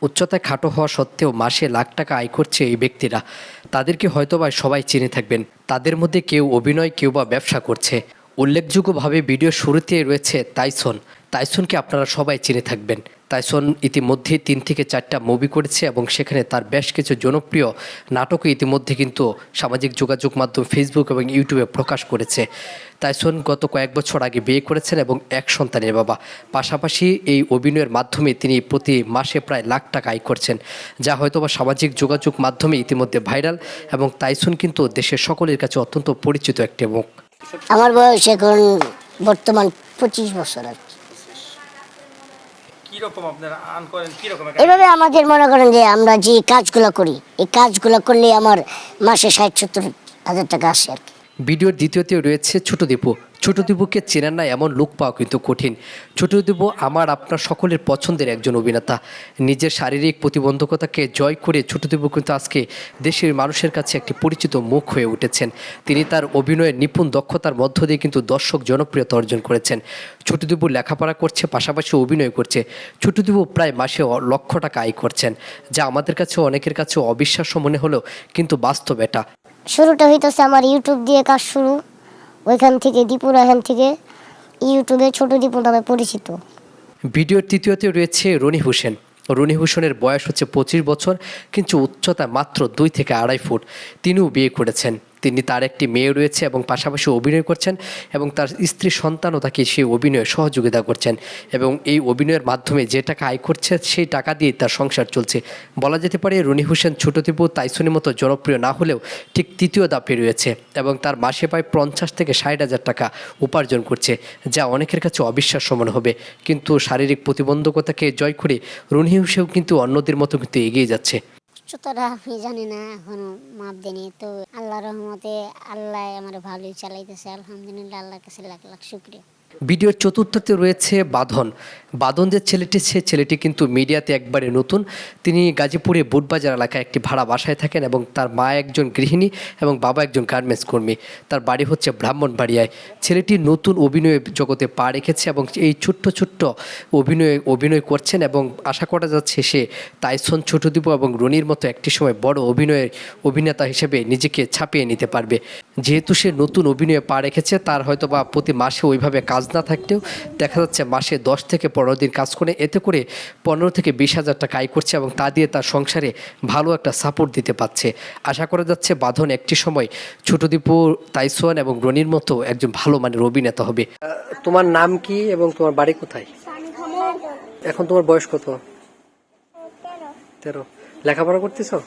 উচ্চতায় খাটো হওয়া সত্ত্বেও মাসে লাখ টাকা আয় করছে এই ব্যক্তিরা। তাদেরকে হয়তোবা সবাই চিনে থাকবেন। তাদের মধ্যে কেউ অভিনয়, কেউ বা ব্যবসা করছে। উল্লেখযোগ্যভাবে ভিডিওর শুরুতে রয়েছে তাইসন। তাইসনকে আপনারা সবাই চিনে থাকবেন। তাইসন ইতিমধ্যে 3 থেকে 4টা মুভি করেছে এবং সেখানে তার বেশ কিছু জনপ্রিয় নাটকও ইতিমধ্যে কিন্তু সামাজিক যোগাযোগ মাধ্যম ফেসবুক এবং ইউটিউবে প্রকাশ করেছে। তাইসন গত কয়েক বছর আগে বিয়ে করেছেন এবং এক সন্তানের বাবা। পাশাপাশি এই অভিনয়ের মাধ্যমে তিনি প্রতি মাসে প্রায় লাখ টাকা আয় করছেন, যা হয়তোবা সামাজিক যোগাযোগ মাধ্যমে ইতিমধ্যে ভাইরাল এবং তাইসন কিন্তু দেশের সকলের কাছে অত্যন্ত পরিচিত একটি মুখ। আমার বয়স এখন বর্তমান 25 বছর আর কি। এভাবে আমাদের মনে করেন যে আমরা যে কাজগুলো করি, এই কাজগুলো করলে আমার মাসে 60-70 হাজার টাকা আসে আর কি। ভিডিওর দ্বিতীয়তে রয়েছে ছোট দীপু। ছোট দীপুকে চেনার না এমন লোক পাওয়া কিন্তু কঠিন। ছোট দীপু আমার আপনার সকলের পছন্দের একজন অভিনেতা। নিজের শারীরিক প্রতিবন্ধকতাকে জয় করে ছোট দীপু কিন্তু আজকে দেশের মানুষের কাছে একটি পরিচিত মুখ হয়ে উঠেছেন। তিনি তার অভিনয়ের নিপুণ দক্ষতার মধ্য দিয়ে কিন্তু দর্শক জনপ্রিয়তা অর্জন করেছেন। ছোট দীপু লেখাপড়া করছে, পাশাপাশি অভিনয় করছে। ছোট দীপু প্রায় মাসে লক্ষ টাকা আয় করছেন, যা আমাদের কাছে অনেকের কাছে অবিশ্বাস্য মনে হলেও কিন্তু বাস্তব এটা। শুরুটা হইতেছে আমার ইউটিউব দিয়ে কাজ শুরু, ওইখান থেকে দীপুর এখান থেকে ইউটিউবে ছোট দীপু নামে পরিচিত। ভিডিওর তৃতীয়তে রয়েছে রনি হোসেন। রনি হোসেনের বয়স হচ্ছে 25 বছর, কিন্তু উচ্চতা মাত্র 2 থেকে 2.5 ফুট। তিনিও বিয়ে করেছেন। তিনি তার একটি মেয়ে রয়েছে এবং পাশাপাশি অভিনয় করছেন এবং তার স্ত্রী সন্তানও তাকে সেই অভিনয়ে সহযোগিতা করছেন এবং এই অভিনয়ের মাধ্যমে যে টাকা আয় করছে সেই টাকা দিয়ে তার সংসার চলছে। বলা যেতে পারে রনি হোসেন ছোট দীপু তাইসনের মতো জনপ্রিয় না হলেও ঠিক তৃতীয় ধাপে রয়েছে এবং তার মাসে প্রায় 50 থেকে 60 হাজার টাকা উপার্জন করছে, যা অনেকের কাছে অবিশ্বাস্য মনে হবে। কিন্তু শারীরিক প্রতিবন্ধকতাকে জয় করে রনি হোসেন কিন্তু অন্যদের মতো কিন্তু এগিয়ে যাচ্ছে। উচ্চতাটা আমি জানি না, এখনো মাপ দেনি। তো আল্লাহর রহমতে আল্লাহ আমার ভালোই চালাইতেছে, আলহামদুলিল্লাহ, আল্লাহর কাছে লাখ লাখ শুকরিয়া। ভিডিওর চতুর্থতে রয়েছে বাঁধন। বাঁধন যে ছেলেটি, সে ছেলেটি কিন্তু মিডিয়াতে একবারে নতুন। তিনি গাজীপুরে বুটবাজার এলাকায় একটি ভাড়া বাসায় থাকেন এবং তার মা একজন গৃহিণী এবং বাবা একজন গার্মেন্টস কর্মী। তার বাড়ি হচ্ছে ব্রাহ্মণবাড়িয়ায়। ছেলেটি নতুন অভিনয় জগতে পা রেখেছে এবং এই ছোট্ট অভিনয় করছেন এবং আশা করা যাচ্ছে সে তাইসন, ছোট দীপু এবং রনির মতো একটি সময় বড় অভিনেতা হিসেবে নিজেকে ছাপিয়ে নিতে পারবে। যেহেতু সে নতুন অভিনয়ে পা রেখেছে, তার হয়তো বা প্রতি মাসে ওইভাবে কাজ না থাকলেও দেখা যাচ্ছে মাসে 10 থেকে 15 দিন কাজ করে এতে করে 15 থেকে 20 হাজার টাকা আয় করছে এবং তা দিয়ে তার সংসারে ভালো একটা সাপোর্ট দিতে পারছে। আশা করা যাচ্ছে বাঁধন একটি সময় ছোট দীপু, তাইসন এবং রনির মতো একজন ভালো মানের অভিনেতা হবে। তোমার নাম কি এবং তোমার বাড়ি কোথায়? এখন তোমার বয়স কত? 13। লেখাপড়া করতেছো?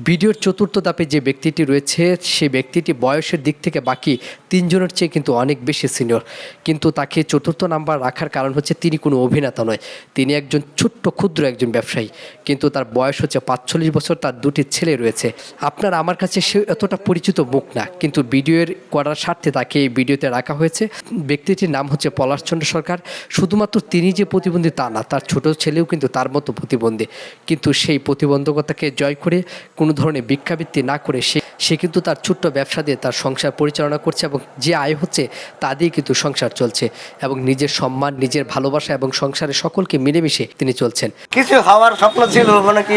ভিডিওর চতুর্থ ধাপে যে ব্যক্তিটি রয়েছে, সে ব্যক্তিটি বয়সের দিক থেকে বাকি 3 জনের চেয়ে কিন্তু অনেক বেশি সিনিয়র। কিন্তু তাকে চতুর্থ নাম্বার রাখার কারণ হচ্ছে তিনি কোনো অভিনেতা নয়, তিনি একজন ছোট্ট ক্ষুদ্র একজন ব্যবসায়ী। কিন্তু তার বয়স হচ্ছে 45 বছর, তার 2টি ছেলে রয়েছে। আপনার আমার কাছে সে এতটা পরিচিত মুখ না, কিন্তু ভিডিওর করার স্বার্থে তাকে এই ভিডিওতে রাখা হয়েছে। ব্যক্তিটির নাম হচ্ছে পলাশচন্দ্র সরকার। শুধুমাত্র তিনি যে প্রতিবন্ধী তা না, তার ছোট ছেলেও কিন্তু তার মতো প্রতিবন্ধী। কিন্তু সেই প্রতিবন্ধকতাকে জয় করে কোনো ধরনের ভিক্ষাবৃত্তি না করে সে কিন্তু তার ছোট্ট ব্যবসা দিয়ে তার সংসার পরিচালনা করছে এবং যে আয় হচ্ছে তা দিয়ে কিন্তু সংসার চলছে এবং নিজের সম্মান, নিজের ভালোবাসা এবং সংসারের সকলকে মিলেমিশে তিনি চলছেন। কিছু হওয়ার স্বপ্ন ছিল, মানে কি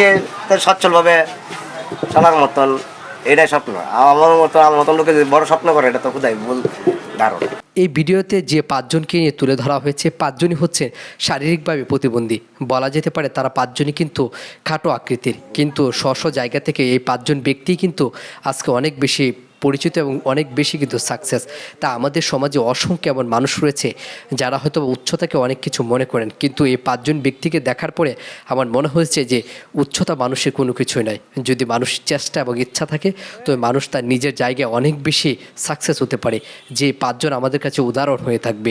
সচ্ছলভাবে চলার মতন, এটাই স্বপ্ন। আমার মতন লোকে যদি বড় স্বপ্ন করে, এটা তো খুদাই ভুল ধারণা। এই ভিডিওতে যে 5 জনকে নিয়ে তুলে ধরা হয়েছে, 5 জনই হচ্ছে শারীরিকভাবে প্রতিবন্ধী। বলা যেতে পারে তারা 5 জনই কিন্তু খাটো আকৃতির, কিন্তু স্ব জায়গা থেকে এই 5 জন ব্যক্তি কিন্তু আজকে অনেক বেশি পরিচিত এবং অনেক বেশি কিন্তু সাকসেস। তা আমাদের সমাজে অসংখ্য এমন মানুষ রয়েছে যারা হয়তো উচ্চতাকে অনেক কিছু মনে করেন, কিন্তু এই 5 জন ব্যক্তিকে দেখার পরে আমার মনে হয়েছে যে উচ্চতা মানুষের কোনো কিছুই নয়। যদি মানুষের চেষ্টা এবং ইচ্ছা থাকে তো মানুষ তার নিজের জায়গায় অনেক বেশি সাকসেস হতে পারে। যে 5 জন আমাদের কাছে উদাহরণ হয়ে থাকবে।